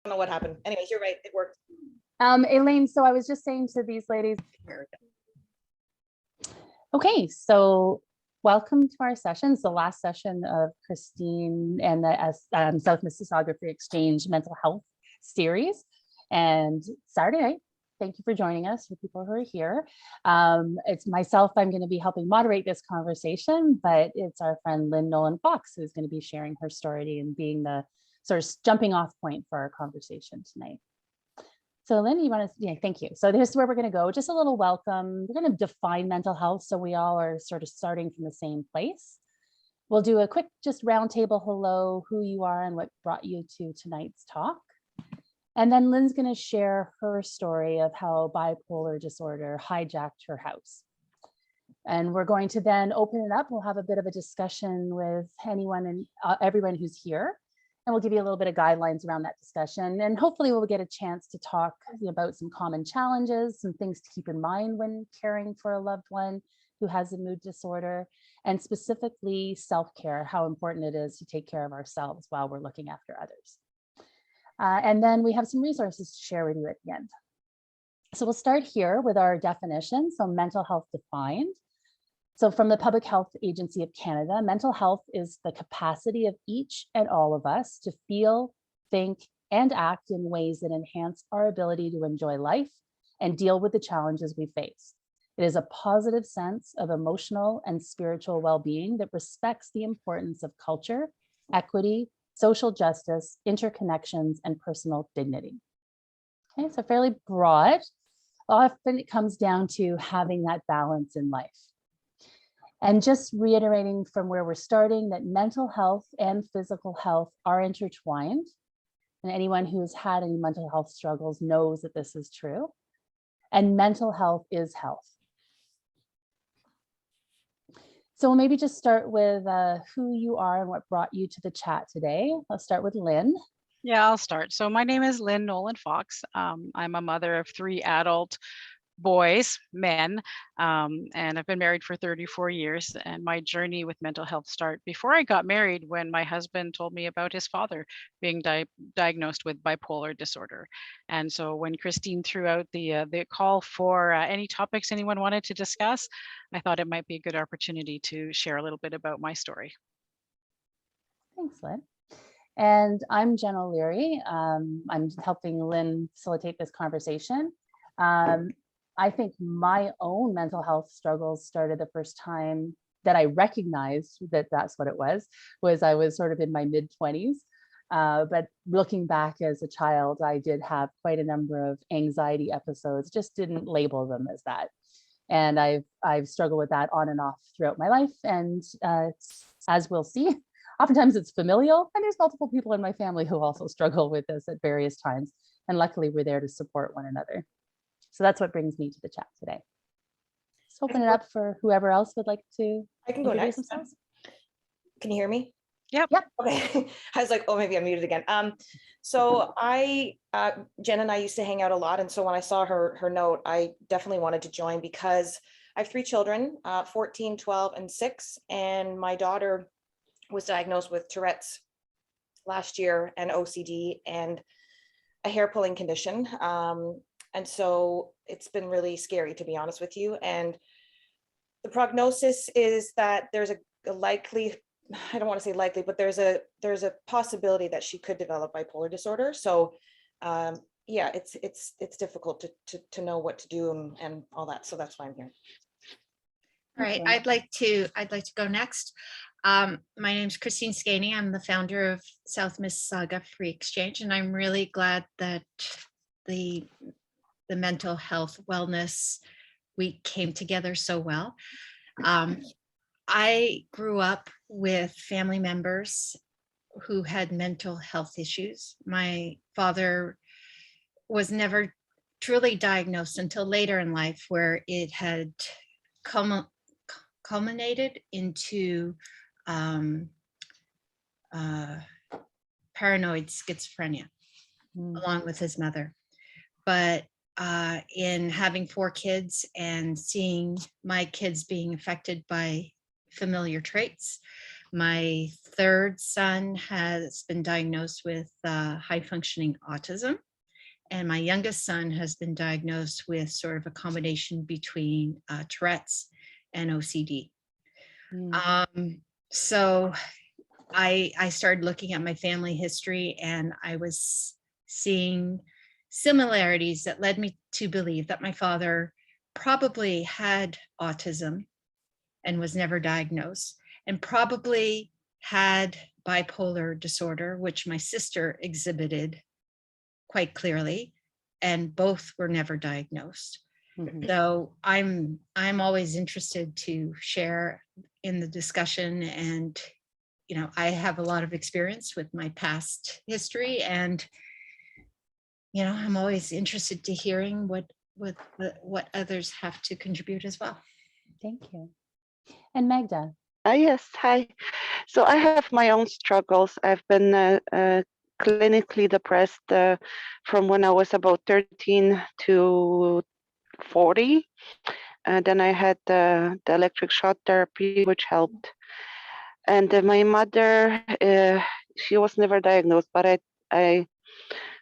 don't know what happened. Anyways, you're right. It worked. Elaine, so I was just saying to these ladies, okay, so welcome to our session. It's the last session of Christine and the South Mississauga Free Exchange mental health series. And Saturday night, thank you for joining us, for people who are here. It's myself, I'm going to be helping moderate this conversation, but it's our friend Lynn Nolan-Fox who's going to be sharing her story and being the sort of jumping off point for our conversation tonight. So Lynn, you want to, yeah, thank you. So this is where we're going to go. Just a little welcome. We're going to define mental health so we all are sort of starting from the same place. We'll do a quick just roundtable hello, who you are and what brought you to tonight's talk. And then Lynn's going to share her story of how bipolar disorder hijacked her house. And we're going to then open it up. We'll have a bit of a discussion with anyone and everyone who's here. And we'll give you a little bit of guidelines around that discussion. And hopefully we'll get a chance to talk about some common challenges, some things to keep in mind when caring for a loved one who has a mood disorder, and specifically self-care, how important it is to take care of ourselves while we're looking after others. And then we have some resources to share with you at the end. So we'll start here with our definition. So mental health defined. So from the Public Health Agency of Canada, mental health is the capacity of each and all of us to feel, think, and act in ways that enhance our ability to enjoy life and deal with the challenges we face. It is a positive sense of emotional and spiritual well-being that respects the importance of culture, equity, social justice, interconnections, and personal dignity. Okay, so fairly broad. Often it comes down to having that balance in life. And just reiterating from where we're starting that mental health and physical health are intertwined. And anyone who's had any mental health struggles knows that this is true. And mental health is health. So we'll maybe just start with who you are and what brought you to the chat today. I'll start with Lynn. Yeah, I'll start. So my name is Lynn Nolan-Fox. I'm a mother of 3 adult boys, men, and I've been married for 34 years. And my journey with mental health started before I got married, when my husband told me about his father being diagnosed with bipolar disorder. And so when Christine threw out the call for any topics anyone wanted to discuss, I thought it might be a good opportunity to share a little bit about my story. Thanks, Lynn. And I'm Jen O'Leary. I'm helping Lynn facilitate this conversation. I think my own mental health struggles started the first time that I recognized that that's what it was I was sort of in my mid-20s. But looking back as a child, I did have quite a number of anxiety episodes, just didn't label them as that. And I've struggled with that on and off throughout my life. And as we'll see, oftentimes it's familial, and there's multiple people in my family who also struggle with this at various times. And luckily we're there to support one another. So that's what brings me to the chat today. Let's open it up for whoever else would like to. I can go next. Themselves. Can you hear me? Yep. Okay. I was like, oh, maybe I'm muted again. So Jen and I used to hang out a lot. And so when I saw her note, I definitely wanted to join because I have 3 children, 14, 12, and 6. And my daughter was diagnosed with Tourette's last year and OCD and a hair pulling condition. And so it's been really scary, to be honest with you. And the prognosis is that there's a likely, I don't want to say likely, but there's a possibility that she could develop bipolar disorder. So yeah, it's difficult to know what to do and all that. So that's why I'm here. All right, I'd like to go next. My name is Christine Scaney. I'm the founder of South Mississauga Free Exchange, and I'm really glad that the mental health wellness week came together so well. I grew up with family members who had mental health issues. My father was never truly diagnosed until later in life, where it had culminated into paranoid schizophrenia, along with his mother. But in having 4 kids and seeing my kids being affected by familiar traits, My third son has been diagnosed with high functioning autism. And my youngest son has been diagnosed with sort of a combination between Tourette's and OCD. So I started looking at my family history, and I was seeing similarities that led me to believe that my father probably had autism and was never diagnosed, and probably had bipolar disorder, which my sister exhibited quite clearly, and both were never diagnosed. So I'm always interested to share in the discussion, and I have a lot of experience with my past history, and I'm always interested to hearing what others have to contribute as well. Thank you. And Magda. Yes, hi. So I have my own struggles. I've been clinically depressed from when I was about 13 to 40. Then I had the electric shock therapy, which helped. And my mother, she was never diagnosed, but I,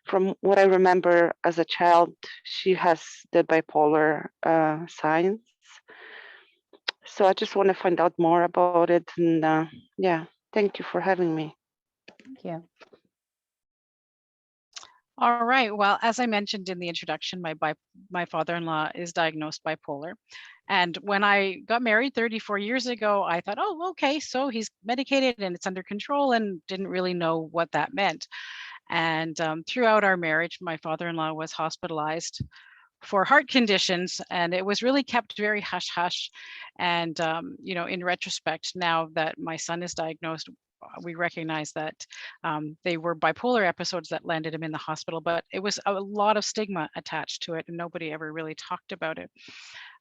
from what I remember as a child, she has the bipolar signs. So I just want to find out more about it. And yeah, thank you for having me. Thank you. All right. Well, as I mentioned in the introduction, my father-in-law is diagnosed bipolar. And when I got married 34 years ago, I thought, oh, okay, so he's medicated and it's under control, and didn't really know what that meant. And throughout our marriage, my father-in-law was hospitalized for heart conditions, and it was really kept very hush hush. And in retrospect, now that my son is diagnosed, we recognize that they were bipolar episodes that landed him in the hospital, but it was a lot of stigma attached to it, and nobody ever really talked about it.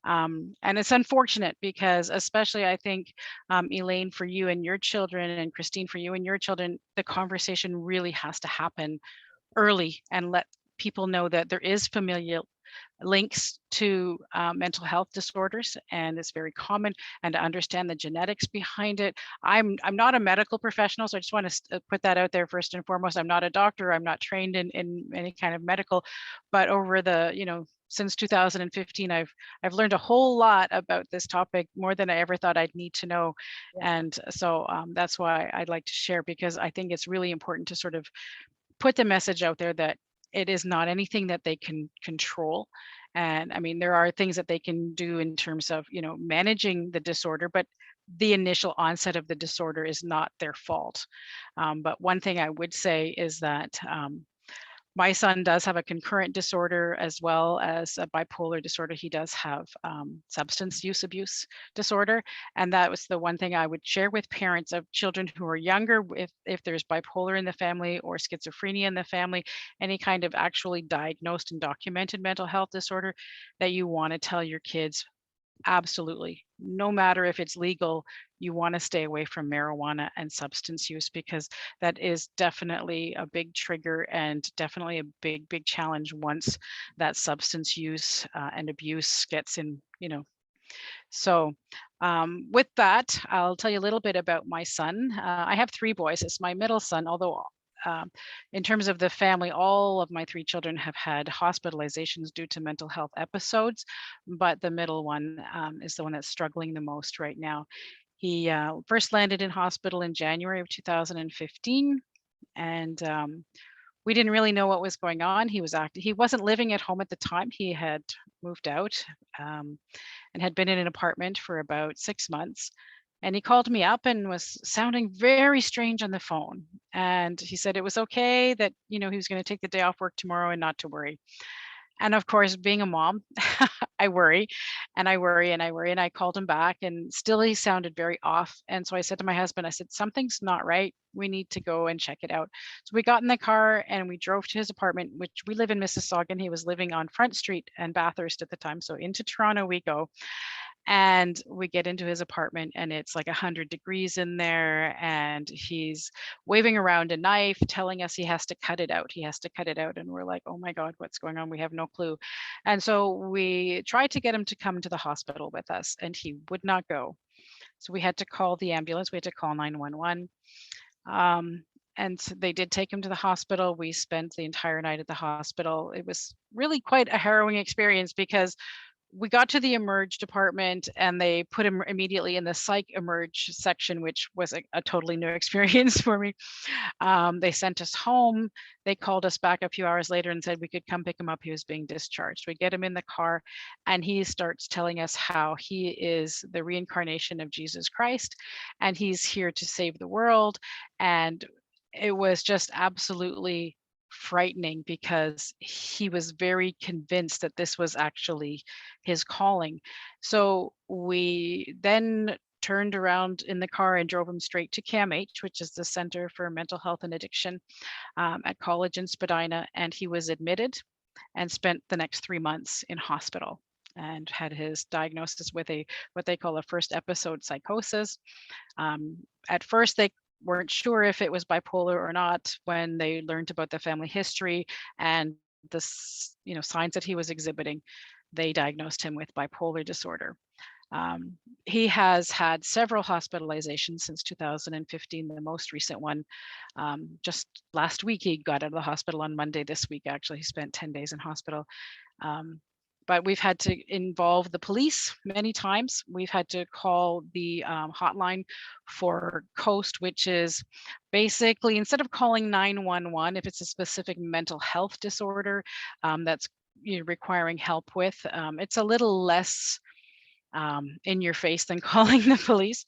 And it's unfortunate because, especially I think, Elaine, for you and your children, and Christine, for you and your children, the conversation really has to happen early and let people know that there is familial links to mental health disorders, and it's very common, and to understand the genetics behind it. I'm not a medical professional, so I just want to put that out there first and foremost. I'm not a doctor. I'm not trained in any kind of medical, but over the since 2015, I've learned a whole lot about this topic, more than I ever thought I'd need to know. Yeah. And so that's why I'd like to share, because I think it's really important to sort of put the message out there that it is not anything that they can control. And I mean, there are things that they can do in terms of, managing the disorder, but the initial onset of the disorder is not their fault. But one thing I would say is that my son does have a concurrent disorder as well as a bipolar disorder. He does have substance use abuse disorder. And that was the one thing I would share with parents of children who are younger, if there's bipolar in the family or schizophrenia in the family, any kind of actually diagnosed and documented mental health disorder, that you want to tell your kids, absolutely, no matter if it's legal, you want to stay away from marijuana and substance use, because that is definitely a big trigger and definitely a big challenge once that substance use and abuse gets in, So with that, I'll tell you a little bit about my son. I have 3 boys. It's my middle son, although in terms of the family, all of my 3 children have had hospitalizations due to mental health episodes, but the middle one is the one that's struggling the most right now. He first landed in hospital in January of 2015, and we didn't really know what was going on. He wasn't living at home at the time. He had moved out and had been in an apartment for about 6 months. And he called me up and was sounding very strange on the phone. And he said it was okay, that, he was going to take the day off work tomorrow and not to worry. And of course, being a mom, I worry and I worry and I worry. And I called him back, and still he sounded very off. And so I said to my husband, I said, something's not right. We need to go and check it out. So we got in the car and we drove to his apartment, which we live in Mississauga, and he was living on Front Street and Bathurst at the time. So into Toronto we go. And we get into his apartment, and it's like 100 degrees in there, and he's waving around a knife, telling us he has to cut it out. He has to cut it out. And we're like, oh my God, what's going on? We have no clue. And so we tried to get him to come to the hospital with us, and he would not go. So we had to call the ambulance. We had to call 911. And so they did take him to the hospital. We spent the entire night at the hospital. It was really quite a harrowing experience because we got to the emerge department and they put him immediately in the psych emerge section, which was a totally new experience for me. They sent us home. They called us back a few hours later and said we could come pick him up. He was being discharged. We get him in the car and he starts telling us how he is the reincarnation of Jesus Christ and he's here to save the world. And it was just absolutely frightening because he was very convinced that this was actually his calling. So we then turned around in the car and drove him straight to CAMH, which is the Center for Mental Health and Addiction at college in Spadina. And he was admitted and spent the next 3 months in hospital and had his diagnosis with what they call a first episode psychosis. At first, they weren't sure if it was bipolar or not. When they learned about the family history and the signs that he was exhibiting, they diagnosed him with bipolar disorder. He has had several hospitalizations since 2015, the most recent one. Just last week, he got out of the hospital on Monday this week, actually. He spent 10 days in hospital. But we've had to involve the police many times. We've had to call the hotline for COAST, which is basically, instead of calling 911, if it's a specific mental health disorder that's requiring help with, it's a little less in your face than calling the police.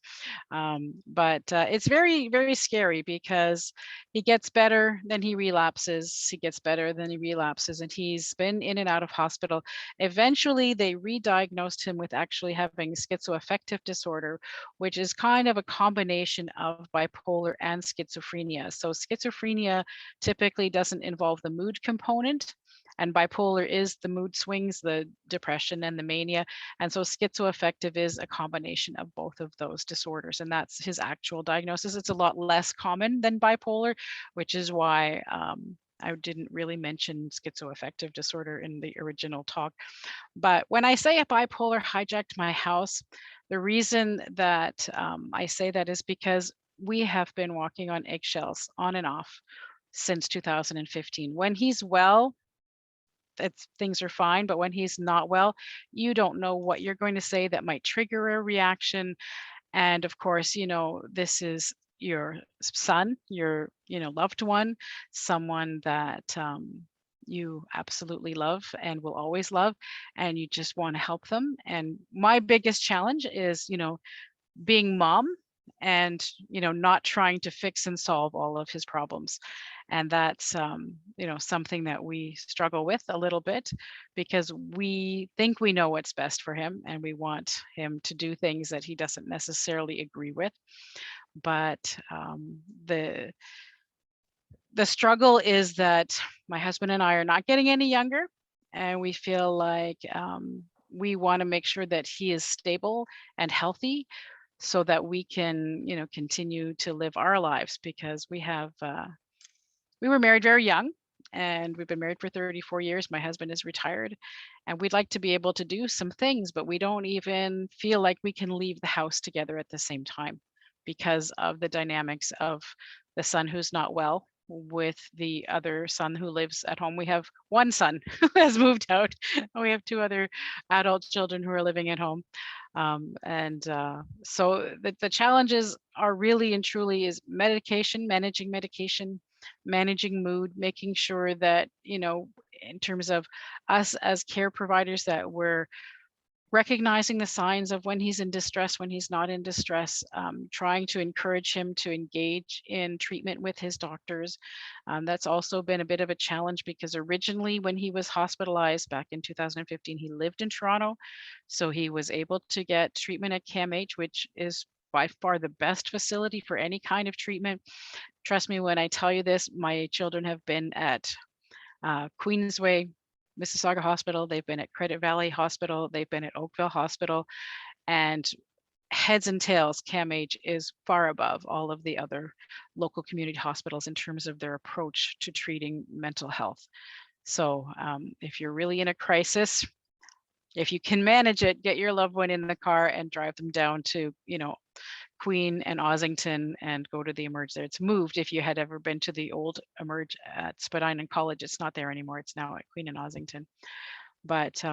But it's very, very scary because he gets better, then he relapses, he gets better, then he relapses, and he's been in and out of hospital. Eventually, they re-diagnosed him with actually having schizoaffective disorder, which is kind of a combination of bipolar and schizophrenia. So schizophrenia typically doesn't involve the mood component, and bipolar is the mood swings, the depression and the mania. And so schizoaffective is a combination of both of those disorders. And that's his actual diagnosis. It's a lot less common than bipolar, which is why I didn't really mention schizoaffective disorder in the original talk. But when I say a bipolar hijacked my house, the reason that I say that is because we have been walking on eggshells on and off since 2015. When he's well, things are fine, but when he's not well, you don't know what you're going to say that might trigger a reaction. And of course, this is your son, your loved one, someone that you absolutely love and will always love, and you just want to help them. And my biggest challenge is being mom and not trying to fix and solve all of his problems. And that's something that we struggle with a little bit because we think we know what's best for him and we want him to do things that he doesn't necessarily agree with. But the struggle is that my husband and I are not getting any younger, and we feel like we want to make sure that he is stable and healthy so that we can continue to live our lives, because we were married very young and we've been married for 34 years. My husband is retired and we'd like to be able to do some things, but we don't even feel like we can leave the house together at the same time because of the dynamics of the son who's not well with the other son who lives at home. We have one son who has moved out and we have two other adult children who are living at home. So the challenges are really and truly is managing medication, managing mood, making sure that, in terms of us as care providers, that we're recognizing the signs of when he's in distress, when he's not in distress, trying to encourage him to engage in treatment with his doctors. That's also been a bit of a challenge because originally when he was hospitalized back in 2015, he lived in Toronto. So he was able to get treatment at CAMH, which is by far the best facility for any kind of treatment. Trust me when I tell you this, my children have been at Queensway, Mississauga Hospital, they've been at Credit Valley Hospital, they've been at Oakville Hospital, and heads and tails, CAMH is far above all of the other local community hospitals in terms of their approach to treating mental health. So if you're really in a crisis, if you can manage it, get your loved one in the car and drive them down to, Queen and Ossington and go to the Emerge there. It's moved. If you had ever been to the old Emerge at Spadina College, it's not there anymore. It's now at Queen and Ossington. But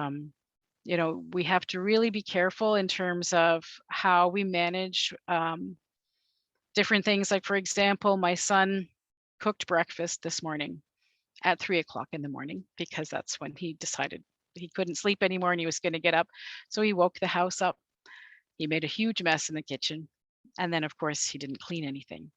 you know, we have to really be careful in terms of how we manage different things. Like, for example, my son cooked breakfast this morning at 3 o'clock in the morning, because that's when he decided he couldn't sleep anymore and he was going to get up. So he woke the house up. He made a huge mess in the kitchen. And then, of course, he didn't clean anything.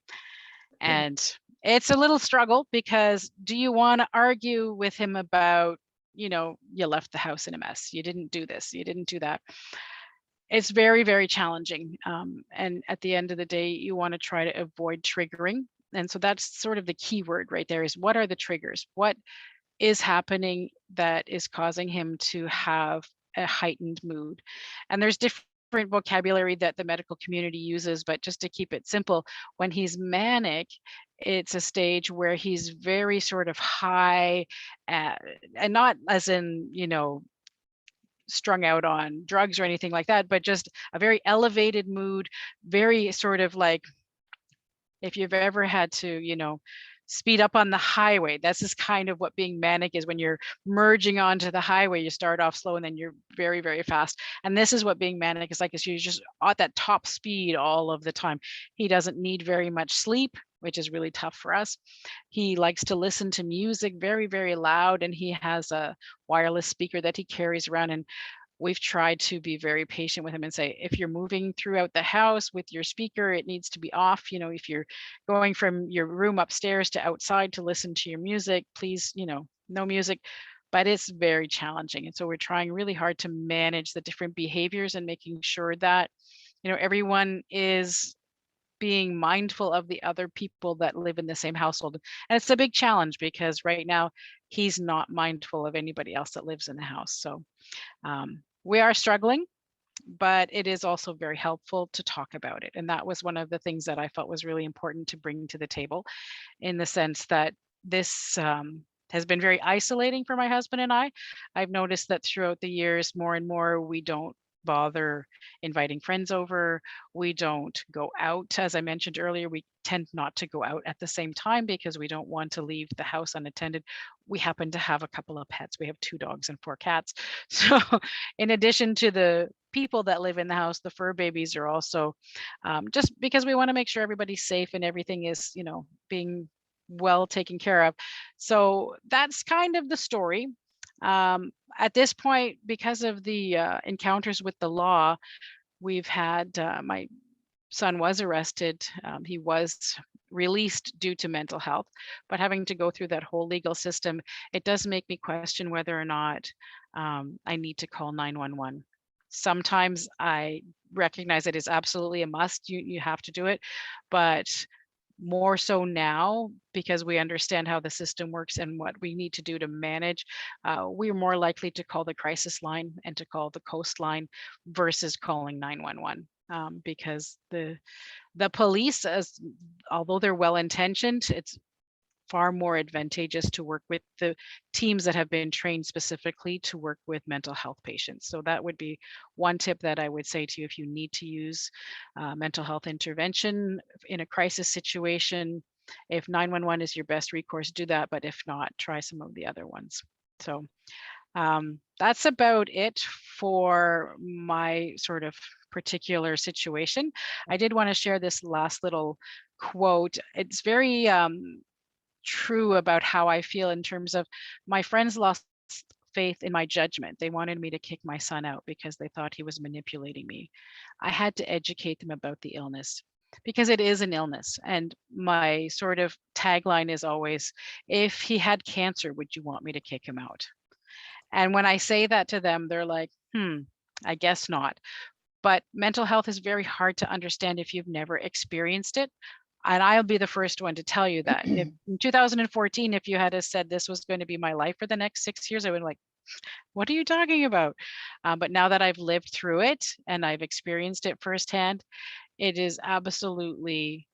And it's a little struggle, because do you want to argue with him about, you know, you left the house in a mess, you didn't do this, you didn't do that? It's very, very challenging. And at the end of the day, you want to try to avoid triggering. And so that's sort of the key word right there, is what are the triggers? What is happening that is causing him to have a heightened mood? And there's different vocabulary that the medical community uses, but just to keep it simple, when he's manic, it's a stage where he's very sort of high, and not as in, you know, strung out on drugs or anything like that, but just a very elevated mood, very sort of like, if you've ever had to, you know, speed up on the highway, this is kind of what being manic is. When you're merging onto the highway, you start off slow and then you're very, very fast. And this is what being manic is like, is you're just at that top speed all of the time. He doesn't need very much sleep, which is really tough for us. He likes to listen to music very, very loud, and he has a wireless speaker that he carries around. And we've tried to be very patient with him and say, if you're moving throughout the house with your speaker, it needs to be off. You know, if you're going from your room upstairs to outside to listen to your music, please, you know, no music. But it's very challenging. And so we're trying really hard to manage the different behaviors and making sure that, you know, everyone is being mindful of the other people that live in the same household. And it's a big challenge, because right now he's not mindful of anybody else that lives in the house. So we are struggling, but it is also very helpful to talk about it. And that was one of the things that I felt was really important to bring to the table, in the sense that this has been very isolating for my husband and I. I've noticed that throughout the years, more and more, we don't bother inviting friends over. We don't go out. As I mentioned earlier, we tend not to go out at the same time because we don't want to leave the house unattended. We happen to have a couple of pets. We have 2 dogs and 4 cats. So in addition to the people that live in the house, the fur babies are also just because we want to make sure everybody's safe and everything is, you know, being well taken care of. So that's kind of the story. At this point, because of the encounters with the law, we've had, my son was arrested. He was released due to mental health, but having to go through that whole legal system, it does make me question whether or not I need to call 911. Sometimes I recognize it is absolutely a must. You have to do it, but more so now, because we understand how the system works and what we need to do to manage, we're more likely to call the crisis line and to call the coast line versus calling 911, because the police, although they're well-intentioned, it's far more advantageous to work with the teams that have been trained specifically to work with mental health patients. So that would be one tip that I would say to you: if you need to use mental health intervention in a crisis situation, if 911 is your best recourse, do that. But if not, try some of the other ones. So that's about it for my sort of particular situation. I did want to share this last little quote. It's very true about how I feel in terms of my friends lost faith in my judgment. They wanted me to kick my son out because they thought he was manipulating me. I had to educate them about the illness, because it is an illness. And my sort of tagline is always, if he had cancer, would you want me to kick him out? And when I say that to them, they're like, I guess not. But mental health is very hard to understand if you've never experienced it. And I'll be the first one to tell you that. If in 2014, if you had said this was going to be my life for the next 6 years, I would be like, what are you talking about? But now that I've lived through it and I've experienced it firsthand, it is absolutely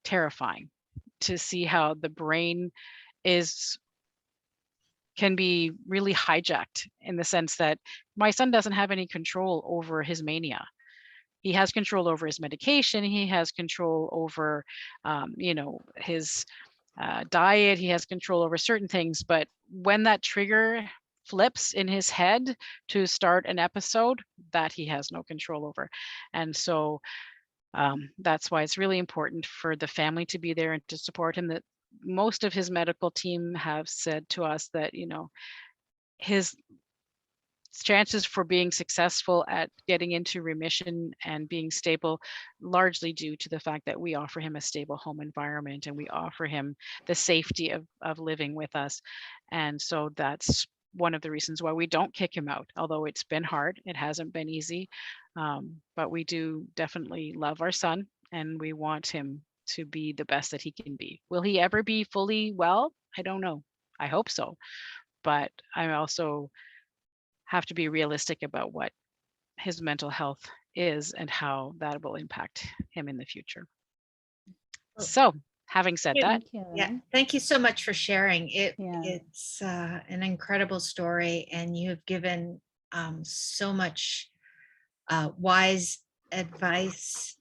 terrifying to see how the brain can be really hijacked, in the sense that my son doesn't have any control over his mania. he has control over his medication. He has control over, his diet. He has control over certain things. But when that trigger flips in his head to start an episode, that he has no control over. And so that's why it's really important for the family to be there and to support him. That most of his medical team have said to us that, his chances for being successful at getting into remission and being stable largely due to the fact that we offer him a stable home environment and we offer him the safety of living with us. And so that's one of the reasons why we don't kick him out, although it's been hard. It hasn't been easy, but we do definitely love our son and we want him to be the best that he can be. Will he ever be fully well? I don't know. I hope so. But I also have to be realistic about what his mental health is and how that will impact him in the future. So having said that, Yeah, thank you so much for sharing it. Yeah. It's an incredible story, and you have given so much wise advice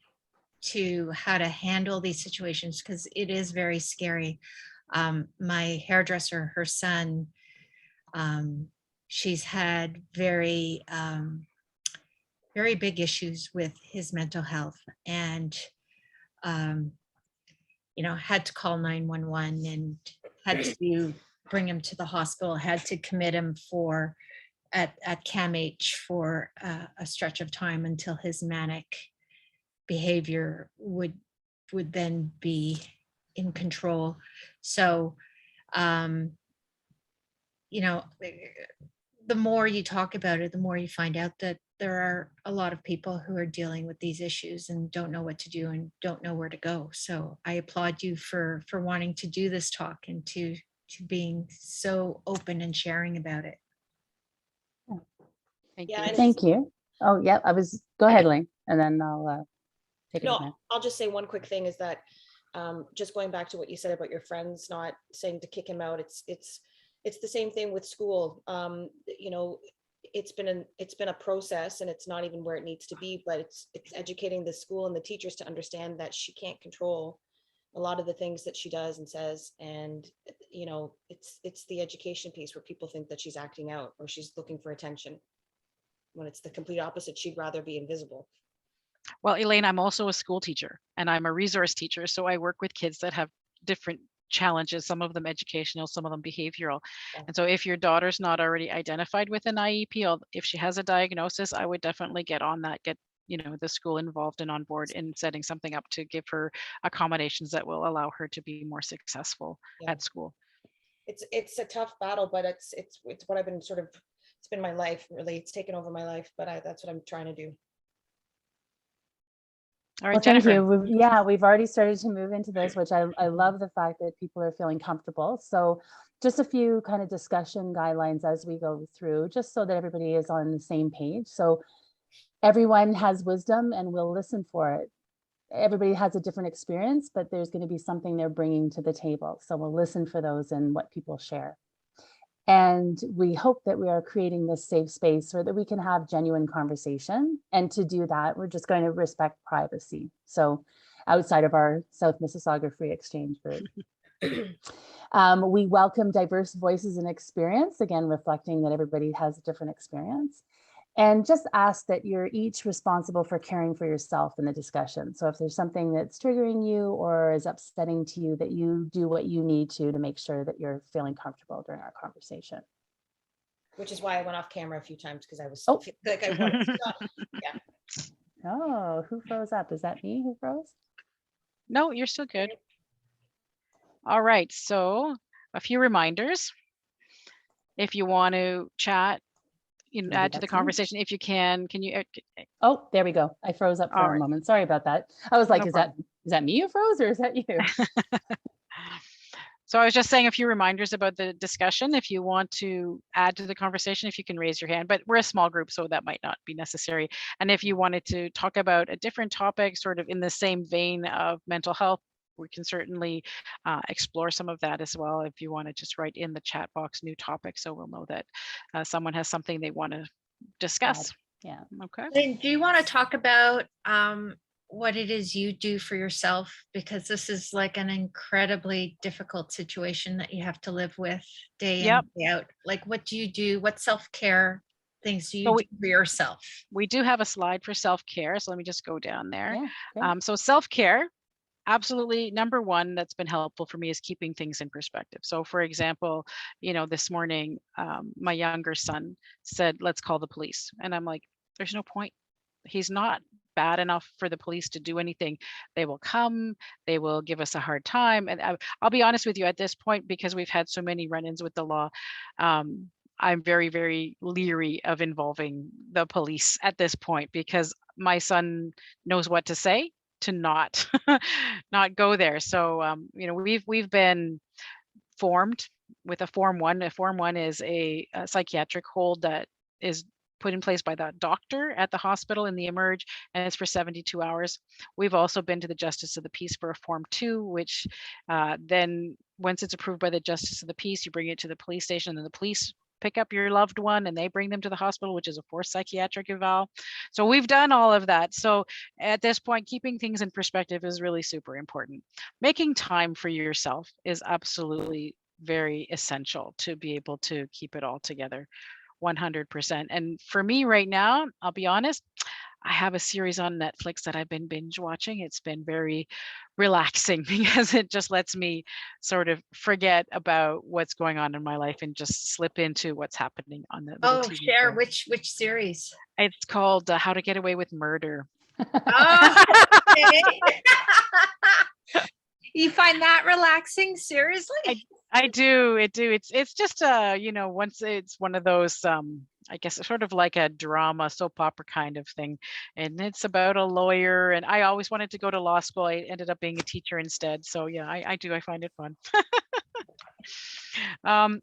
to how to handle these situations, because it is very scary. My hairdresser, her son, she's had very big issues with his mental health, and had to call 911 and had to bring him to the hospital, had to commit him at CAMH for a stretch of time until his manic behavior would then be in control. So the more you talk about it, the more you find out that there are a lot of people who are dealing with these issues and don't know what to do and don't know where to go. So I applaud you for wanting to do this talk and to being so open and sharing about it. thank Yeah, you. and Thank you. Oh, yeah, go ahead, Lynn, and then I'll take it. No, I'll just say one quick thing is that just going back to what you said about your friends not saying to kick him out, it's the same thing with school. It's been a process and it's not even where it needs to be, but it's educating the school and the teachers to understand that she can't control a lot of the things that she does and says. And, it's the education piece where people think that she's acting out or she's looking for attention when it's the complete opposite. She'd rather be invisible. Well, Elaine, I'm also a school teacher and I'm a resource teacher. So I work with kids that have different challenges, some of them educational, some of them behavioral. Yeah. And so if your daughter's not already identified with an IEP, or if she has a diagnosis, I would definitely get on that, get the school involved and on board in setting something up to give her accommodations that will allow her to be more successful at school. It's a tough battle, but it's what I've been it's been my life, really. It's taken over my life, but that's what I'm trying to do. All right, Well, Jennifer. thank you. We've already started to move into this, which I love the fact that people are feeling comfortable. So just a few kind of discussion guidelines as we go through, just so that everybody is on the same page. So everyone has wisdom and we'll listen for it. Everybody has a different experience, but there's going to be something they're bringing to the table. So we'll listen for those and what people share. And we hope that we are creating this safe space so that we can have genuine conversation. And to do that, we're just going to respect privacy. So outside of our South Mississauga Free Exchange group. We welcome diverse voices and experience, again, reflecting that everybody has a different experience. And just ask that you're each responsible for caring for yourself in the discussion. So if there's something that's triggering you or is upsetting to you, that you do what you need to make sure that you're feeling comfortable during our conversation. Which is why I went off camera a few times, because I was Oh. like I wanted to stop. Yeah. Oh, who froze up? Is that me who froze? No, you're still good. All right, so a few reminders. If you want to chat, add to the conversation if you can you? Oh, there we go. I froze up for a moment. Sorry about that. I was like, No is that me who froze or is that you? So I was just saying a few reminders about the discussion. If you want to add to the conversation, if you can raise your hand, but we're a small group, so that might not be necessary. And if you wanted to talk about a different topic, sort of in the same vein of mental health, we can certainly explore some of that as well. If you want to just write in the chat box new topic, so we'll know that someone has something they want to discuss. Yeah. Okay. Lynn, do you want to talk about what it is you do for yourself? Because this is like an incredibly difficult situation that you have to live with day in, Yep. day out. Like, what do you do? What self-care things do So you do for yourself? we do have a slide for self-care. So let me just go down there. Yeah. Great. So self-care, absolutely number one that's been helpful for me is keeping things in perspective. So for example, this morning, my younger son said, let's call the police. And I'm like, there's no point. He's not bad enough for the police to do anything. They will come, they will give us a hard time. And I'll be honest with you at this point, because we've had so many run-ins with the law. I'm very, very leery of involving the police at this point, because my son knows what to say to not not go there. So we've been formed with a Form 1. A Form 1 is a psychiatric hold that is put in place by the doctor at the hospital in the emerge, and it's for 72 hours. We've also been to the Justice of the Peace for a Form 2, which then once it's approved by the Justice of the Peace, you bring it to the police station, and then the police pick up your loved one and they bring them to the hospital, which is a forced psychiatric eval. So we've done all of that. So at this point, keeping things in perspective is really super important. Making time for yourself is absolutely very essential to be able to keep it all together 100%. And for me right now, I'll be honest, I have a series on Netflix that I've been binge watching. It's been very relaxing because it just lets me sort of forget about what's going on in my life and just slip into what's happening on the little TV Share show. which series? It's called How to Get Away with Murder. Oh, okay. You find that relaxing? Seriously? I do. It's just once it's one of those I guess it's sort of like a drama soap opera kind of thing, and it's about a lawyer, and I always wanted to go to law school. I ended up being a teacher instead. So yeah, I find it fun.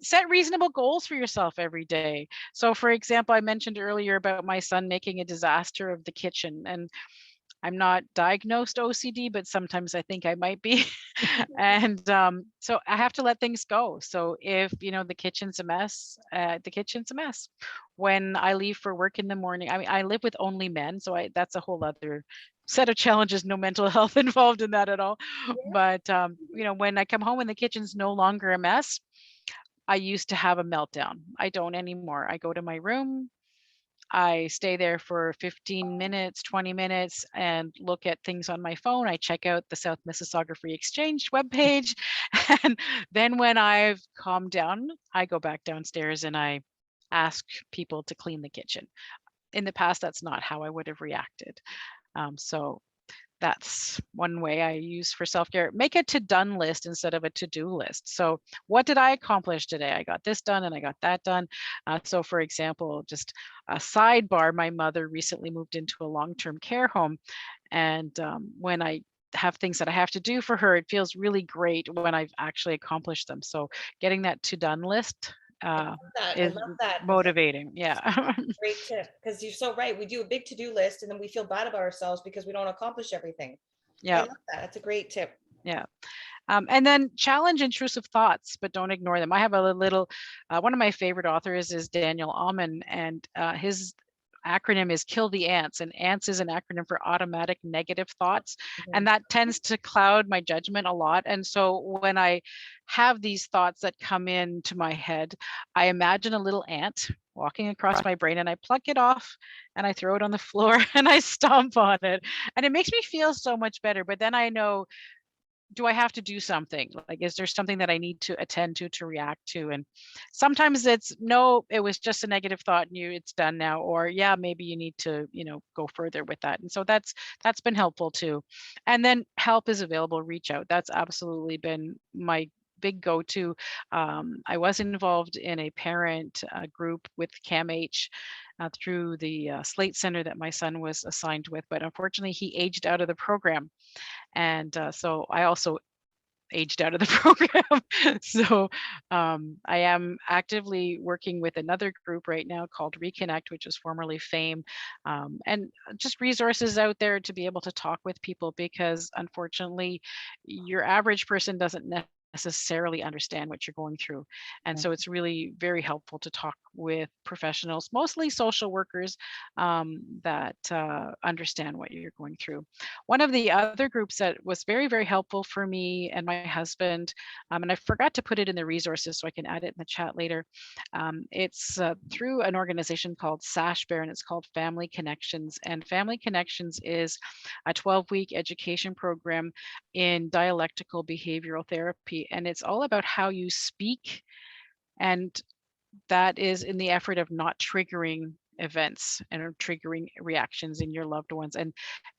Set reasonable goals for yourself every day. So for example, I mentioned earlier about my son making a disaster of the kitchen, and I'm not diagnosed OCD, but sometimes I think I might be. And so I have to let things go. So if, the kitchen's a mess, the kitchen's a mess. When I leave for work in the morning, I mean, I live with only men, so that's a whole other set of challenges, no mental health involved in that at all. Yeah. But, when I come home and the kitchen's no longer a mess, I used to have a meltdown. I don't anymore. I go to my room, I stay there for 15 minutes, 20 minutes and look at things on my phone. I check out the South Mississauga Free Exchange webpage. And then when I've calmed down, I go back downstairs and I ask people to clean the kitchen. In the past, that's not how I would have reacted. So that's one way I use for self-care. Make a to-done list instead of a to-do list. So what did I accomplish today? I got this done and I got that done. So for example, just a sidebar, my mother recently moved into a long-term care home. And when I have things that I have to do for her, it feels really great when I've actually accomplished them. So getting that to-done list is motivating. Yeah. Great tip, because you're so right. We do a big to-do list and then we feel bad about ourselves because we don't accomplish everything. Yeah. I love that. That's a great tip. Yeah. And then challenge intrusive thoughts, but don't ignore them. I have a little, one of my favorite authors is Daniel Amen, and his acronym is Kill the Ants, and ants is an acronym for automatic negative thoughts. And that tends to cloud my judgment a lot. And so when I have these thoughts that come into my head, I imagine a little ant walking across my brain and I pluck it off and I throw it on the floor and I stomp on it. And it makes me feel so much better. But then I know, do I have to do something? Like, is there something that I need to attend to react to? And sometimes it's no, it was just a negative thought and it's done now. Or yeah, maybe you need to, go further with that. And so that's been helpful too. And then help is available, reach out. That's absolutely been my big go-to. I was involved in a parent group with CAMH through the Slate Center that my son was assigned with, but unfortunately he aged out of the program. And so I also aged out of the program. So I am actively working with another group right now called Reconnect, which was formerly FAME, and just resources out there to be able to talk with people, because unfortunately your average person doesn't necessarily understand what you're going through. And so it's really very helpful to talk with professionals, mostly social workers, that understand what you're going through. One of the other groups that was very, very helpful for me and my husband, and I forgot to put it in the resources so I can add it in the chat later. It's through an organization called SASH-BEAR, and it's called Family Connections. And Family Connections is a 12-week education program in dialectical behavioral therapy. And it's all about how you speak, and that is in the effort of not triggering events and triggering reactions in your loved ones. And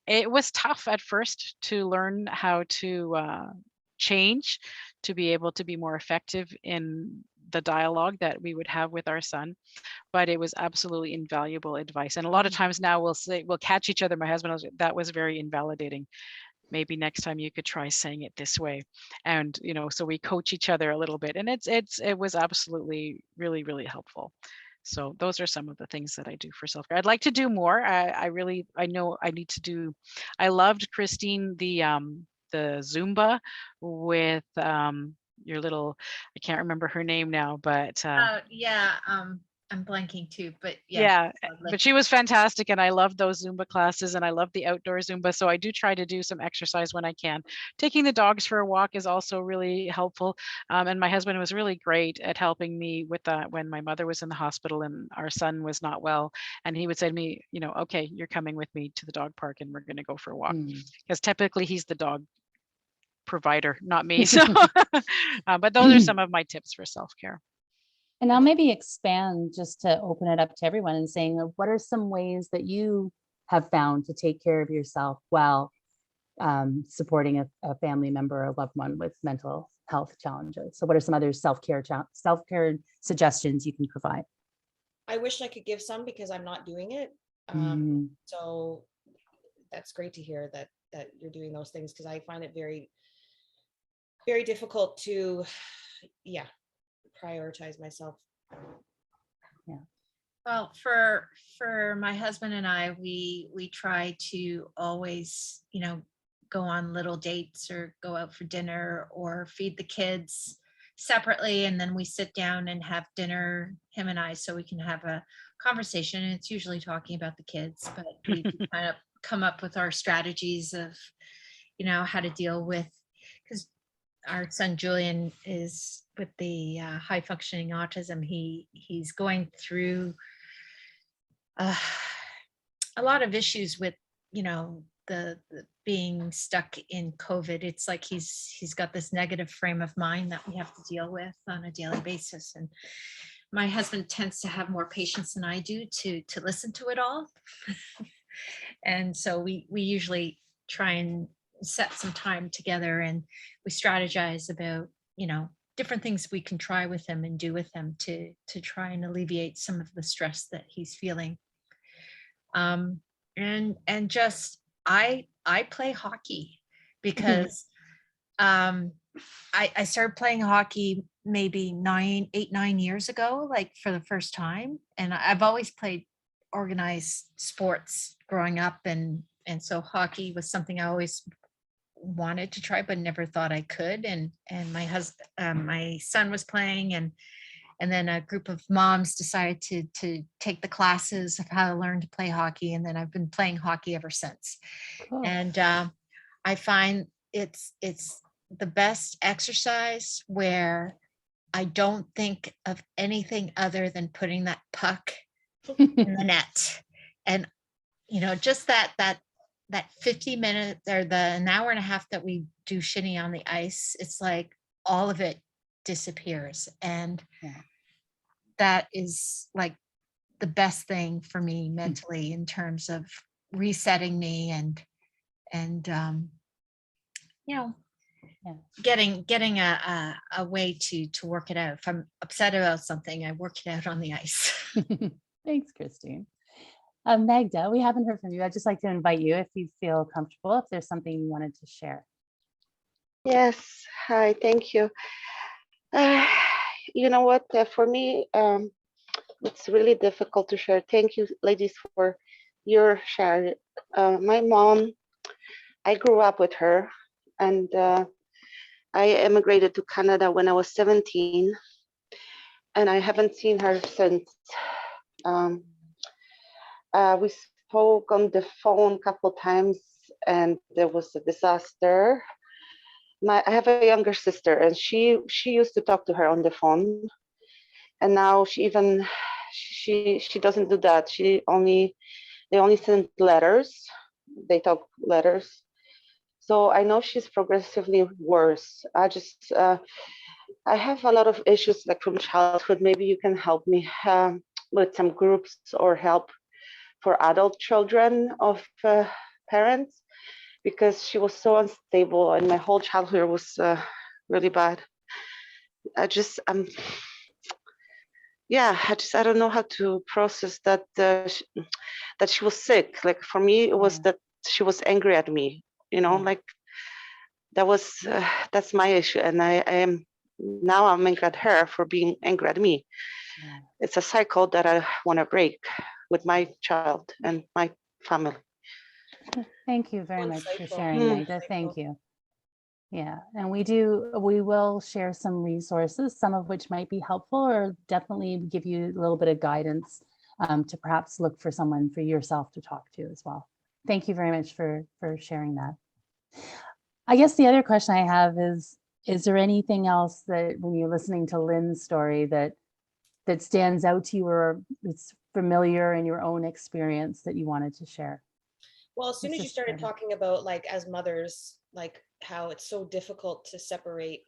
it was tough at first to learn how to change, to be able to be more effective in the dialogue that we would have with our son, but it was absolutely invaluable advice. And a lot of times now we'll catch each other. My husband was, that was very invalidating. Maybe next time you could try saying it this way. And, so we coach each other a little bit, and it was absolutely really, really helpful. So those are some of the things that I do for self-care. I'd like to do more. I know I need to do, I loved, Christine, the Zumba with your little, I can't remember her name now, but yeah, I'm blanking too, but yeah, but she was fantastic, and I loved those Zumba classes, and I love the outdoor Zumba. So I do try to do some exercise when I can. Taking the dogs for a walk is also really helpful. And my husband was really great at helping me with that when my mother was in the hospital and our son was not well. And he would say to me, okay, you're coming with me to the dog park and we're going to go for a walk. Because typically he's the dog provider, not me. So, but those are some of my tips for self-care. And I'll maybe expand just to open it up to everyone and saying, what are some ways that you have found to take care of yourself while supporting a family member or a loved one with mental health challenges? So what are some other self-care suggestions you can provide? I wish I could give some because I'm not doing it. So that's great to hear that you're doing those things, because I find it very, very difficult to, prioritize myself. Yeah. Well, for my husband and I, we try to always, go on little dates or go out for dinner or feed the kids separately, and then we sit down and have dinner, him and I, so we can have a conversation. And it's usually talking about the kids, but we kind of come up with our strategies of, how to deal with, because our son Julian is with the high functioning autism. He's going through a lot of issues with, the being stuck in COVID. It's like he's got this negative frame of mind that we have to deal with on a daily basis. And my husband tends to have more patience than I do to listen to it all. And so we usually try and set some time together, and we strategize about, different things we can try with him and do with him to try and alleviate some of the stress that he's feeling. And just, I play hockey because I started playing hockey maybe 9 years ago, like for the first time. And I've always played organized sports growing up. And so hockey was something I always wanted to try, but never thought I could. And my son was playing, and then a group of moms decided to take the classes of how to learn to play hockey. And then I've been playing hockey ever since. Cool. And I find it's the best exercise where I don't think of anything other than putting that puck in the net. And, just that 50 minutes or an hour and a half that we do shinny on the ice, it's like all of it disappears. And that is like the best thing for me mentally in terms of resetting me and getting a way to work it out. If I'm upset about something, I work it out on the ice. Thanks, Christine. Magda, we haven't heard from you. I'd just like to invite you, if you feel comfortable, if there's something you wanted to share. Yes. Hi. Thank you. You know what? For me, it's really difficult to share. Thank you, ladies, for your share. My mom, I grew up with her, and I immigrated to Canada when I was 17, and I haven't seen her since. We spoke on the phone a couple times, and there was a disaster. I have a younger sister, and she used to talk to her on the phone, and now she doesn't do that. They only send letters. They talk letters. So I know she's progressively worse. I have a lot of issues like from childhood. Maybe you can help me with some groups or help for adult children of parents, because she was so unstable and my whole childhood was really bad. I don't know how to process that that she was sick. Like for me, it was that she was angry at me. Like that's my issue, and I am now I'm angry at her for being angry at me. It's a cycle that I want to break with my child and my family. Thank you very much for sharing, Mm. Magda. Thank you. Yeah, and we will share some resources, some of which might be helpful or definitely give you a little bit of guidance to perhaps look for someone for yourself to talk to as well. Thank you very much for sharing that. I guess the other question I have is there anything else that when you're listening to Lynn's story that stands out to you or it's familiar in your own experience that you wanted to share? Well, as soon as you started talking about like as mothers, like how it's so difficult to separate,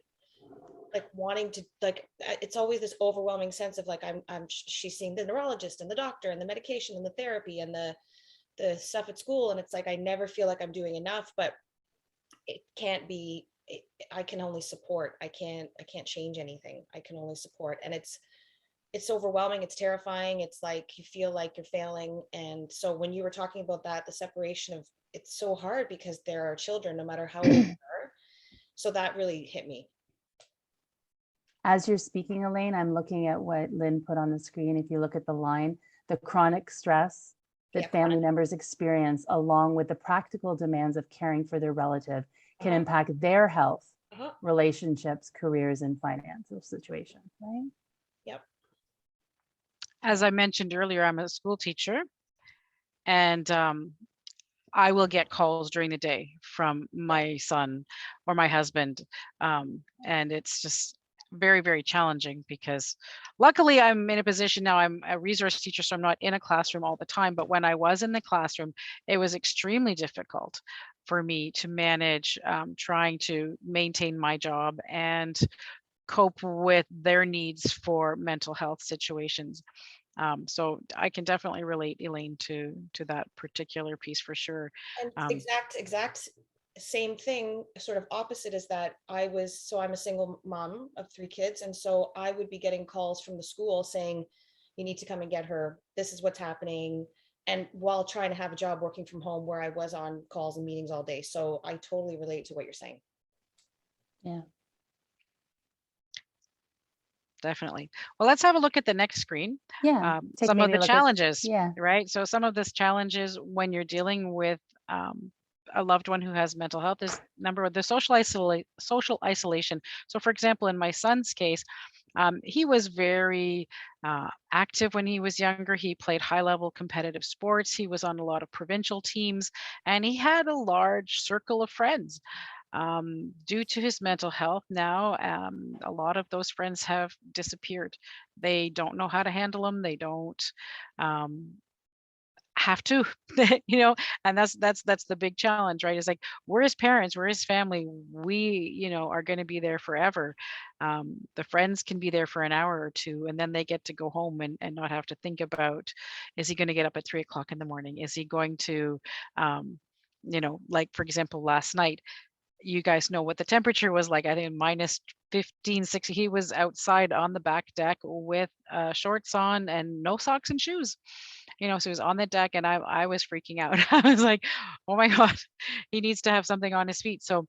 like wanting to, like it's always this overwhelming sense of like she's seeing the neurologist and the doctor and the medication and the therapy and the stuff at school, and it's like I never feel like I'm doing enough, but it can't be. I can only support. I can't change anything. I can only support, and it's overwhelming. It's terrifying. It's like you feel like you're failing. And so when you were talking about that, the separation of, it's so hard because there are children, no matter how old they are. So that really hit me. As you're speaking, Elaine, I'm looking at what Lynn put on the screen. If you look at the line, the chronic stress that family members experience, along with the practical demands of caring for their relative, can impact their health, relationships, careers, and financial situation, right? Yep. As I mentioned earlier, I'm a school teacher, and I will get calls during the day from my son or my husband, and it's just very, very challenging because luckily I'm in a position now, I'm a resource teacher, so I'm not in a classroom all the time, but when I was in the classroom, it was extremely difficult for me to manage trying to maintain my job and cope with their needs for mental health situations. So I can definitely relate, Elaine, to that particular piece for sure. And exact same thing, sort of opposite is that I'm a single mom of 3 kids. And so I would be getting calls from the school saying, you need to come and get her. This is what's happening. And while trying to have a job working from home where I was on calls and meetings all day. So I totally relate to what you're saying. Yeah. Definitely. Well, let's have a look at the next screen. Yeah. Some of the challenges, yeah. right? So some of this challenges when you're dealing with a loved one who has mental health is number one, the social isolation. So for example, in my son's case, he was very active when he was younger. He played high-level competitive sports. He was on a lot of provincial teams, and he had a large circle of friends. Due to his mental health now, a lot of those friends have disappeared. They don't know how to handle them. They don't have to, and that's the big challenge, right? It's like, we're his parents, we're his family. We, are going to be there forever. The friends can be there for an hour or two, and then they get to go home and not have to think about, is he going to get up at 3 o'clock in the morning? Is he going to, like, for example, last night, you guys know what the temperature was like. I think minus 15, 16. He was outside on the back deck with shorts on and no socks and shoes. So he was on the deck, and I was freaking out. I was like, oh my God, he needs to have something on his feet. So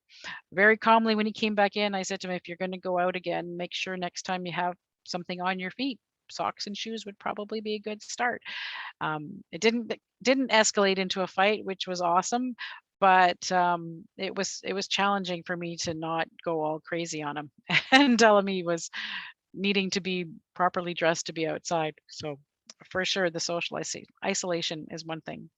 very calmly, when he came back in, I said to him, if you're going to go out again, make sure next time you have something on your feet. Socks and shoes would probably be a good start. It didn't escalate into a fight, which was awesome. but it was challenging for me to not go all crazy on him and tell him he was needing to be properly dressed to be outside. So for sure, the social isolation is one thing.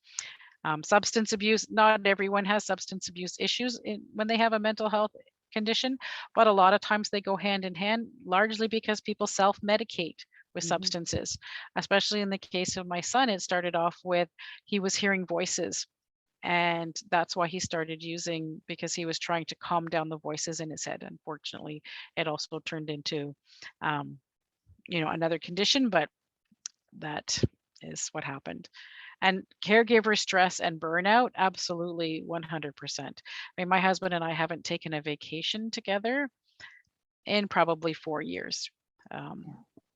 Substance abuse, not everyone has substance abuse issues when they have a mental health condition, but a lot of times they go hand in hand, largely because people self-medicate with substances. Especially in the case of my son, it started off with he was hearing voices, and that's why he started using, because he was trying to calm down the voices in his head. Unfortunately, it also turned into another condition, but that is what happened. And caregiver stress and burnout, absolutely 100%. I mean, my husband and I haven't taken a vacation together in probably 4 years.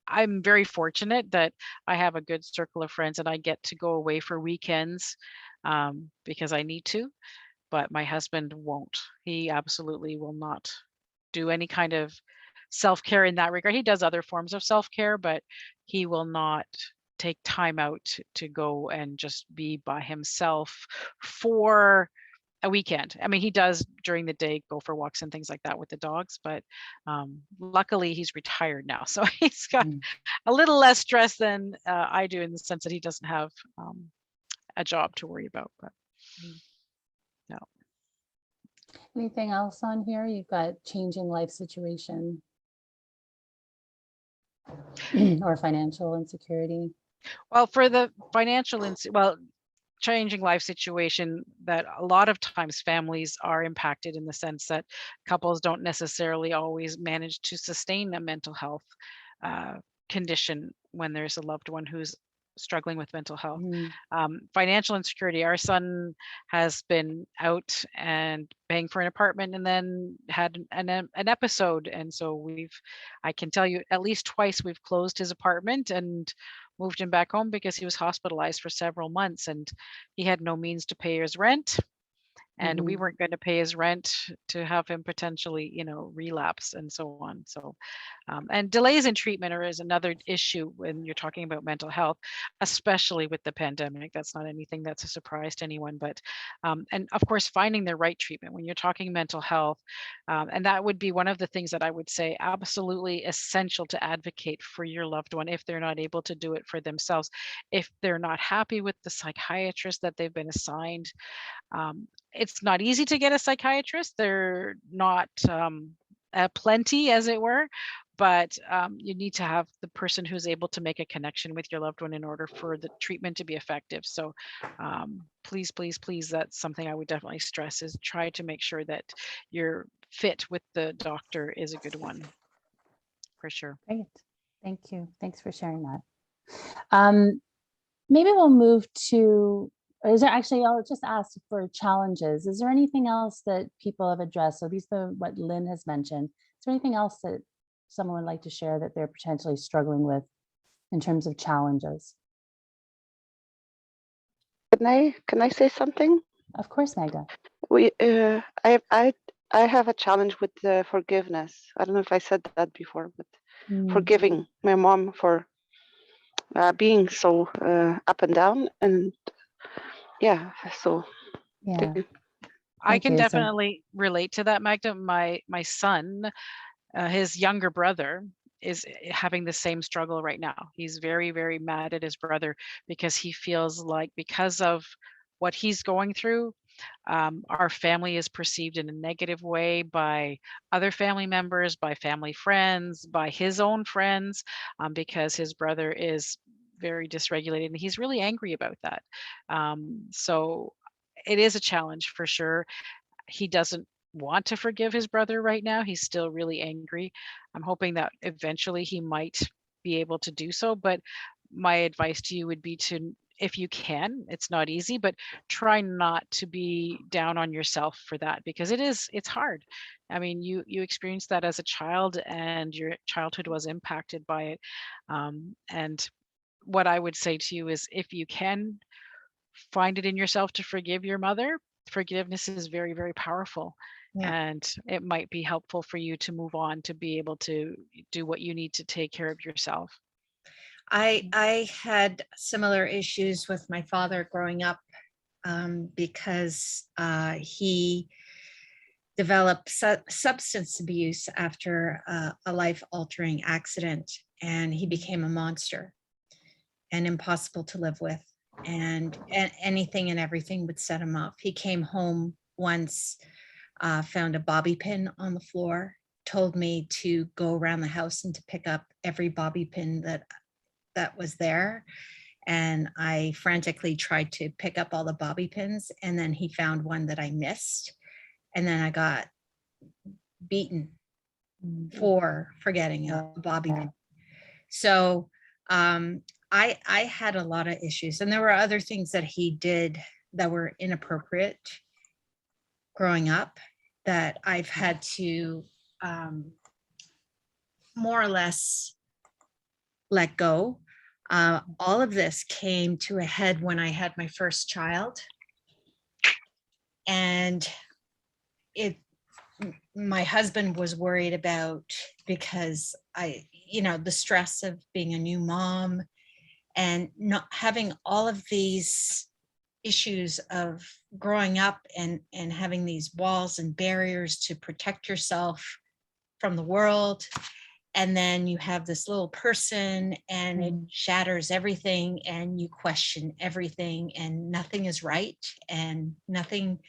I'm very fortunate that I have a good circle of friends and I get to go away for weekends because I need to, but my husband won't. He absolutely will not do any kind of self-care in that regard. He does other forms of self-care, but he will not take time out to go and just be by himself for a weekend. I mean, he does during the day go for walks and things like that with the dogs, but luckily he's retired now. So he's got a little less stress than I do, in the sense that he doesn't have a job to worry about. But no. Anything else on here? You've got changing life situation or financial insecurity. Well, for the financial, changing life situation, that a lot of times families are impacted in the sense that couples don't necessarily always manage to sustain a mental health condition when there's a loved one who's struggling with mental health. Financial insecurity. Our son has been out and paying for an apartment and then had an episode. And so I can tell you at least twice we've closed his apartment and moved him back home because he was hospitalized for several months and he had no means to pay his rent. And we weren't going to pay his rent to have him potentially, relapse and so on. So, and delays in treatment is another issue when you're talking about mental health, especially with the pandemic. That's not anything that's a surprise to anyone, but, and of course, finding the right treatment when you're talking mental health. And that would be one of the things that I would say absolutely essential to advocate for your loved one if they're not able to do it for themselves. If they're not happy with the psychiatrist that they've been assigned, it's not easy to get a psychiatrist. They're not plenty, as it were, but you need to have the person who's able to make a connection with your loved one in order for the treatment to be effective. So please, please, please, that's something I would definitely stress, is try to make sure that your fit with the doctor is a good one, for sure. Great. Thank you. Thanks for sharing that. Maybe we'll move to, I'll just ask for challenges. Is there anything else that people have addressed? So these are what Lynn has mentioned. Is there anything else that someone would like to share that they're potentially struggling with in terms of challenges? Can I say something? Of course, Magda. I have a challenge with forgiveness. I don't know if I said that before, but forgiving my mom for being so up and down, and so yeah. I can definitely relate to that, Magda. My son, his younger brother, is having the same struggle right now. He's very, very mad at his brother because he feels like, because of what he's going through, our family is perceived in a negative way by other family members, by family friends, by his own friends, because his brother is very dysregulated and he's really angry about that. So it is a challenge for sure. He doesn't want to forgive his brother right now. He's still really angry. I'm hoping that eventually he might be able to do so. But my advice to you would be to, if you can, it's not easy, but try not to be down on yourself for that, because it's hard. I mean, you experienced that as a child and your childhood was impacted by it. And what I would say to you is, if you can find it in yourself to forgive your mother, forgiveness is very, very powerful. Yeah. And it might be helpful for you to move on, to be able to do what you need to take care of yourself. I had similar issues with my father growing up. because he developed substance abuse after a life-altering accident, and he became a monster and impossible to live with, and anything and everything would set him off. He came home once, found a bobby pin on the floor, told me to go around the house and to pick up every bobby pin that was there. And I frantically tried to pick up all the bobby pins, and then he found one that I missed. And then I got beaten for forgetting a bobby pin. So I had a lot of issues, and there were other things that he did that were inappropriate growing up that I've had to more or less let go. All of this came to a head when I had my first child, and my husband was worried about, because the stress of being a new mom and not having all of these issues of growing up and having these walls and barriers to protect yourself from the world. And then you have this little person and it shatters everything, and you question everything, and nothing is right, and nothing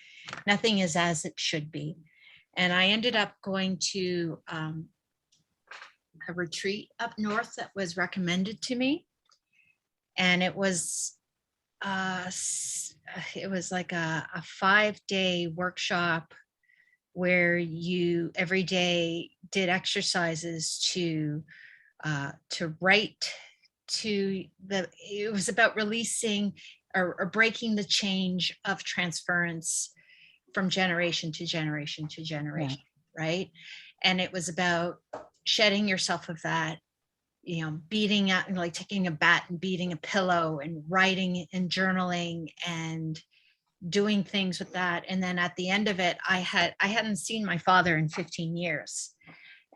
is as it should be. And I ended up going to a retreat up north that was recommended to me. And it was like a 5-day workshop where you every day did exercises to write it was about releasing or breaking the change of transference from generation to generation to generation, right? And it was about shedding yourself of that, beating out, like taking a bat and beating a pillow and writing and journaling and doing things with that. And then at the end of it, I hadn't seen my father in 15 years.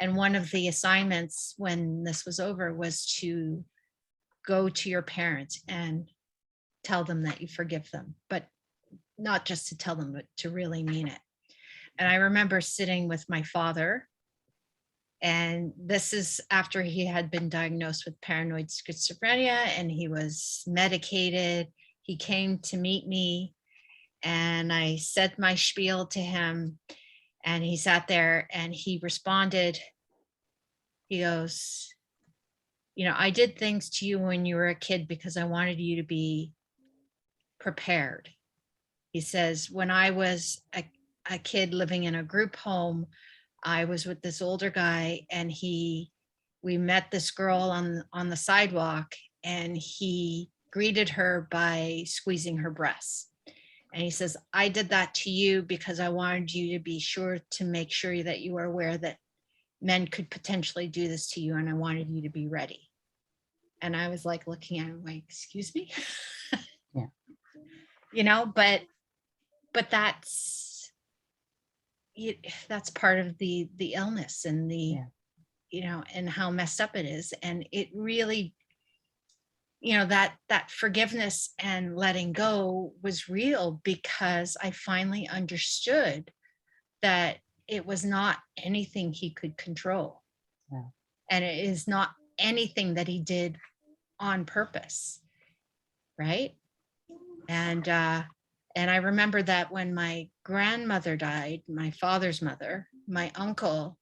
And one of the assignments when this was over was to go to your parents and tell them that you forgive them, but not just to tell them, but to really mean it. And I remember sitting with my father, and this is after he had been diagnosed with paranoid schizophrenia and he was medicated. He came to meet me, and I said my spiel to him, and he sat there and he responded. He goes, I did things to you when you were a kid because I wanted you to be prepared. He says, when I was a kid living in a group home, I was with this older guy, and we met this girl on the sidewalk, and he greeted her by squeezing her breasts. And he says, I did that to you because I wanted you to be sure to make sure that you were aware that men could potentially do this to you, and I wanted you to be ready. And I was like looking at him like, excuse me? Yeah. But that's part of the illness and and how messed up it is. And it really, that forgiveness and letting go was real, because I finally understood that it was not anything he could control. Yeah. And it is not anything that he did on purpose. Right. And I remember that when my grandmother died, my father's mother, my uncle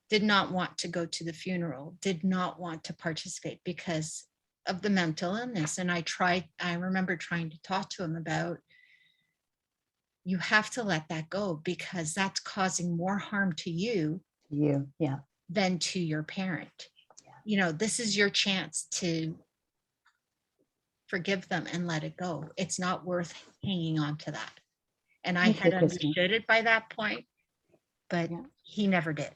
did not want to go to the funeral, did not want to participate because of the mental illness. And I remember trying to talk to him about, you have to let that go, because that's causing more harm to you than to your parent. Yeah. This is your chance to forgive them and let it go. It's not worth hanging on to that. And I had understood it by that point, but he never did.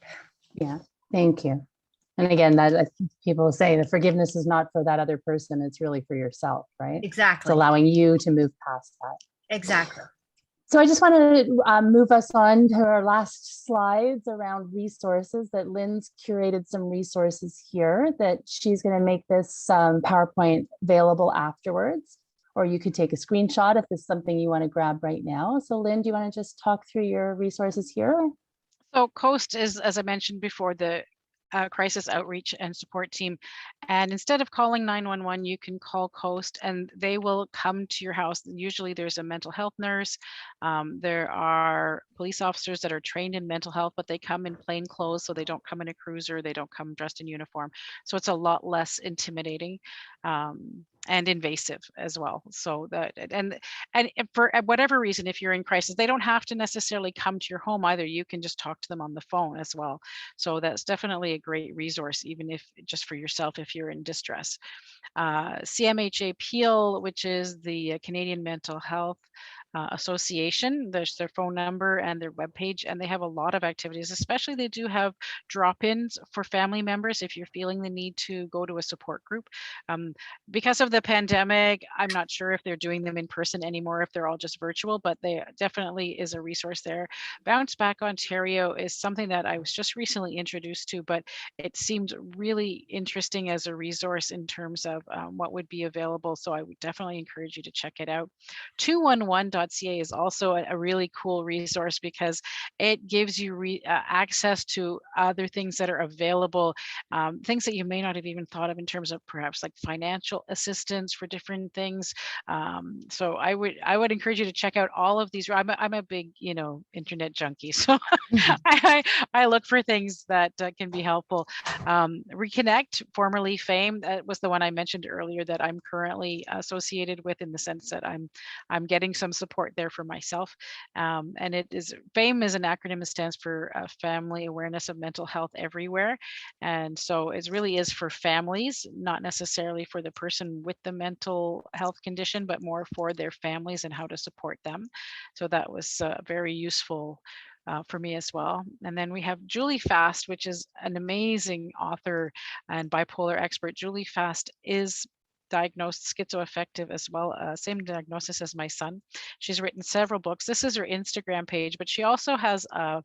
Yeah, thank you. And again, that people say the forgiveness is not for that other person, it's really for yourself, right? Exactly. It's allowing you to move past that. Exactly. So I just want to move us on to our last slides around resources. That Lynn's curated some resources here that she's going to make this PowerPoint available afterwards. or you could take a screenshot if there's something you want to grab right now. So Lynn, do you want to just talk through your resources here? So COAST is, as I mentioned before, the crisis outreach and support team. And instead of calling 911, you can call COAST and they will come to your house. Usually there's a mental health nurse. There are police officers that are trained in mental health, but they come in plain clothes. So they don't come in a cruiser. They don't come dressed in uniform. So it's a lot less intimidating and invasive as well. So that, and for whatever reason, if you're in crisis, they don't have to necessarily come to your home either. You can just talk to them on the phone as well. So that's definitely a great resource, even if just for yourself, if you're in distress. CMHA Peel, which is the Canadian Mental Health Association. There's their phone number and their webpage, and they have a lot of activities, especially they do have drop-ins for family members if you're feeling the need to go to a support group. Because of the pandemic, I'm not sure if they're doing them in person anymore, if they're all just virtual, but they definitely is a resource there. Bounce Back Ontario is something that I was just recently introduced to, but it seemed really interesting as a resource in terms of what would be available. So I would definitely encourage you to check it out. 211.ca is also a really cool resource because it gives you access to other things that are available, things that you may not have even thought of in terms of perhaps like financial assistance for different things. So I would encourage you to check out all of these. I'm a big, internet junkie, so I look for things that can be helpful. Reconnect, formerly FAME, that was the one I mentioned earlier that I'm currently associated with, in the sense that I'm getting some support there for myself. And it is, FAME is an acronym. It stands for Family Awareness of Mental Health Everywhere. And so it really is for families, not necessarily for the person with the mental health condition, but more for their families and how to support them. So that was very useful for me as well. And then we have Julie Fast, which is an amazing author and bipolar expert. Julie Fast is diagnosed schizoaffective as well, same diagnosis as my son. She's written several books. This is her Instagram page, but she also has a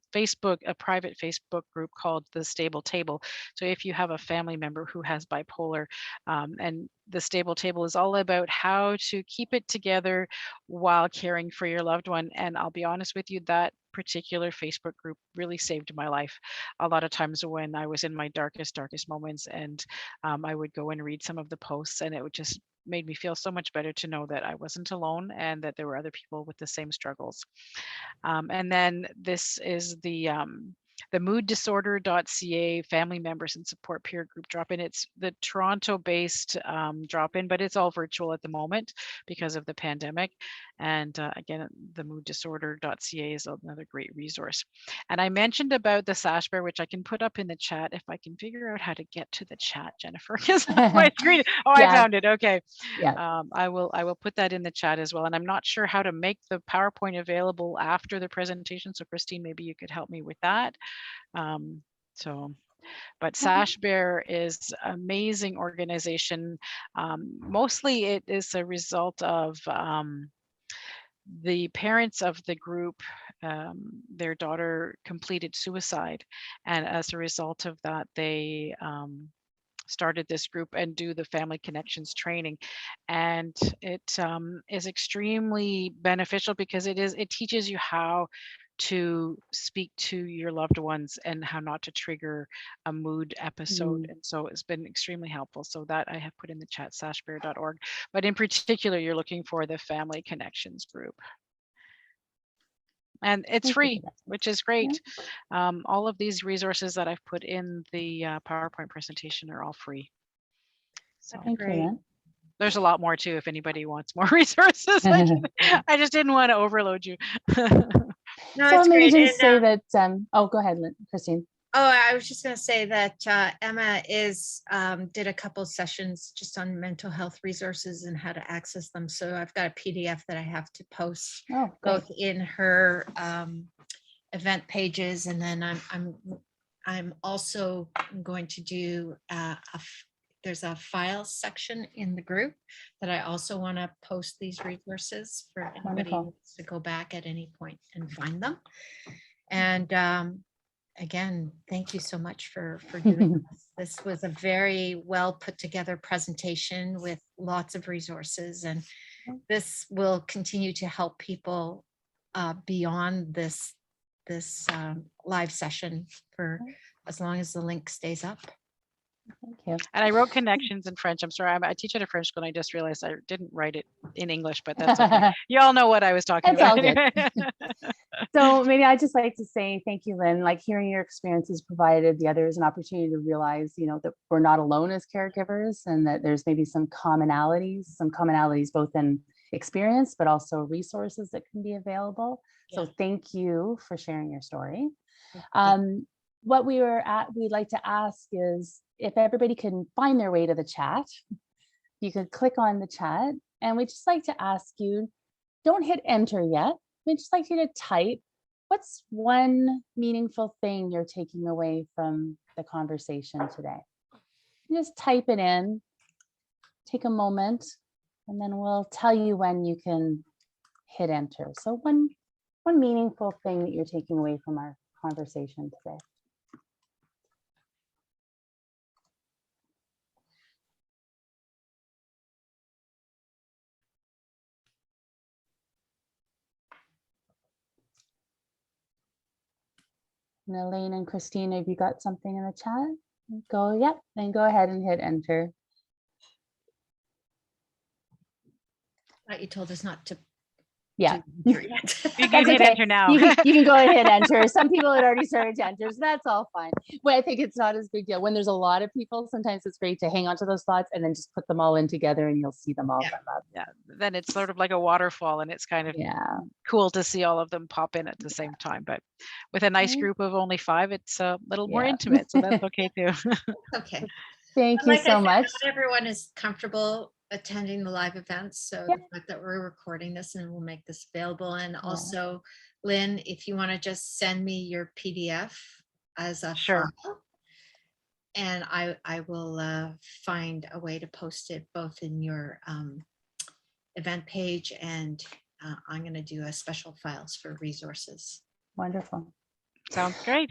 private Facebook group called The Stable Table. So if you have a family member who has bipolar, and The Stable Table is all about how to keep it together while caring for your loved one. And I'll be honest with you, that particular Facebook group really saved my life. A lot of times when I was in my darkest moments, and I would go and read some of the posts, and it would just made me feel so much better to know that I wasn't alone and that there were other people with the same struggles. And then this is the mooddisorder.ca family members and support peer group drop-in. It's the Toronto-based drop-in, but it's all virtual at the moment because of the pandemic. And again, the mooddisorder.ca is another great resource. And I mentioned about the Sash Bear, which I can put up in the chat if I can figure out how to get to the chat, Jennifer. Because my screen. Oh, yeah. I found it. Okay. Yeah. I will put that in the chat as well. And I'm not sure how to make the PowerPoint available after the presentation. So Christine, maybe you could help me with that. But Sash Bear is an amazing organization. Mostly it is a result of the parents of the group, their daughter completed suicide. And as a result of that, they started this group and do the family connections training. And it is extremely beneficial because it teaches you how to speak to your loved ones and how not to trigger a mood episode. And so it's been extremely helpful. So that I have put in the chat, sashbear.org. But in particular, you're looking for the family connections group. And it's free, which is great. All of these resources that I've put in the PowerPoint presentation are all free. So great. There's a lot more too, if anybody wants more resources. I just didn't want to overload you. No, so it's maybe great. just say that, oh, go ahead, Christine. Oh, I was just going to say that Emma did a couple of sessions just on mental health resources and how to access them. So I've got a PDF that I have to post both in her event pages, and then I'm also going to do there's a files section in the group that I also want to post these resources for anybody who wants to go back at any point and find them. And again, thank you so much for doing this. This was a very well put together presentation with lots of resources, and this will continue to help people beyond this live session for as long as the link stays up. Thank you. And I wrote connections in French. I'm sorry, I teach at a French school, and I just realized I didn't write it in English, but that's okay. You all know what I was talking It's about. all good. So maybe I'd just like to say thank you, Lynn. Like, hearing your experiences provided the others an opportunity to realize, you know, that we're not alone as caregivers, and that there's maybe some commonalities both in experience, but also resources that can be available. So thank you for sharing your story. What we'd like to ask is if everybody can find their way to the chat, you could click on the chat, and we'd just like to ask you, don't hit enter yet. We'd just like you to type, what's one meaningful thing you're taking away from the conversation today? Just type it in, take a moment, and then we'll tell you when you can hit enter. So one meaningful thing that you're taking away from our conversation today. And Elaine and Christine, have you got something in the chat? Go, yep, then go ahead and hit enter. Thought you told us not to. Yeah. You can hit enter now. You can go ahead and enter. Some people had already started to enter, so that's all fine. Well, I think it's not as big deal. When there's a lot of people, sometimes it's great to hang on to those thoughts and then just put them all in together, and you'll see them all. Yeah, then it's sort of like a waterfall, and it's kind of cool to see all of them pop in at the same time. But with a nice group of only 5, it's a little more intimate, so that's okay too. Okay. Thank you so much. Not everyone is comfortable attending the live events, so the fact that we're recording this and we'll make this available. And also, Lynn, if you want to just send me your PDF as a file, and I will find a way to post it both in your event page, and I'm going to do a special files for resources. Wonderful. Sounds great.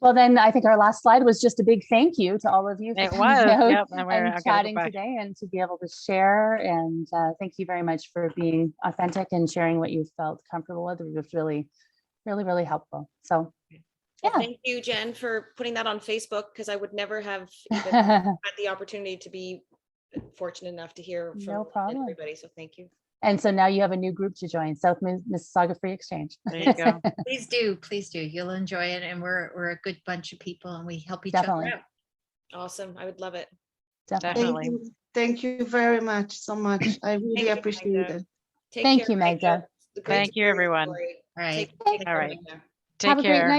Well, then I think our last slide was just a big thank you to all of you for coming out and chatting today, and to be able to share. And thank you very much for being authentic and sharing what you felt comfortable with. It was really, really, really helpful. So well, thank you, Jen, for putting that on Facebook, because I would never have even had the opportunity to be fortunate enough to hear from everybody. So thank you. And so now you have a new group to join, South Mississauga Free Exchange. There you go. Please do. You'll enjoy it. And we're a good bunch of people, and we help each other out. Awesome. I would love it. Definitely. Thank you very much. So much. I really appreciate it. Thank you, Magda. Thank you, everyone. All right. All right. Have a great night.